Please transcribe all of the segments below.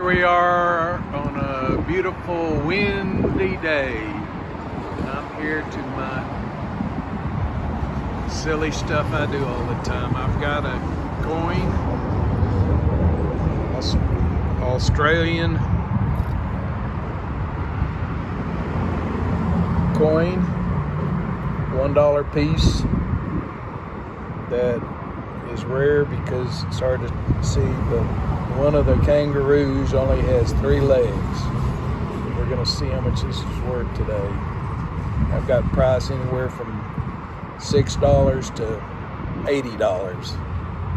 we are on a beautiful windy day, and I'm here to my silly stuff I do all the time. I've got a coin, Australian coin, $1 piece, that is rare because it's hard to see, but one of the kangaroos only has 3 legs. We're gonna see how much this is worth today. I've got price anywhere from $6 to $80.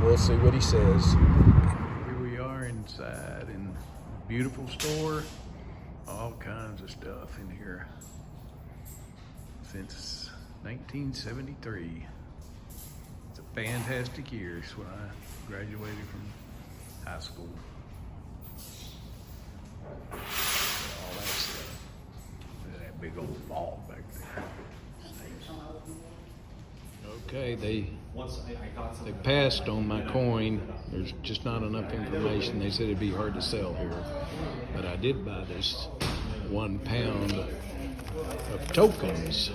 We'll see what he says. Here we are inside in a beautiful store. All kinds of stuff in here since 1973. It's a fantastic year. It's when I graduated from high school. All that stuff. Look at that big old ball back there. Okay, they passed on my coin. There's just not enough information. They said it'd be hard to sell here, but I did buy this 1 pound of tokens.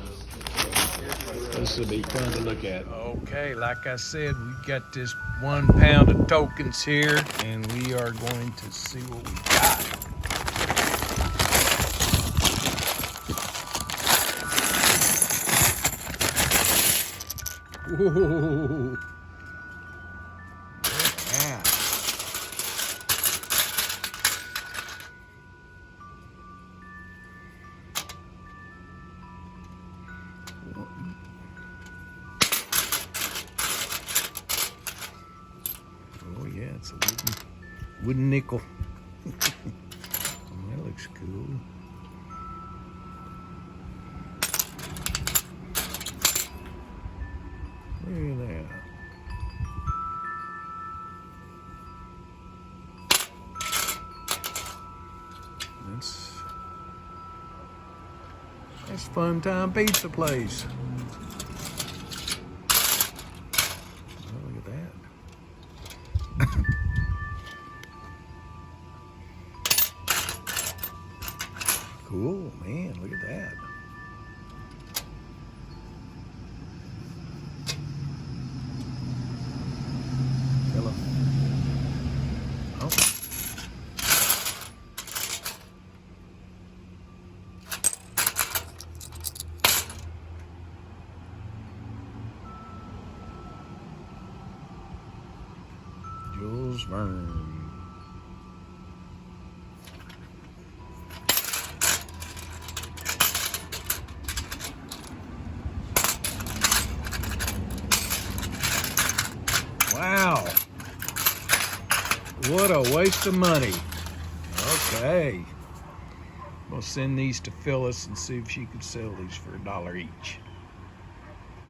This will be fun to look at. Okay, like I said, we've got this 1 pound of tokens here, and we are going to see what we got. Whoa. Yeah. Oh yeah, it's a wooden nickel. That looks cool. Look at that. That's Fun Time Pizza Place. Oh, look at that. Cool, man, look at that. Hello. Oh. Jules Verne. Wow, what a waste of money. Okay, we'll send these to Phyllis and see if she could sell these for $1 each.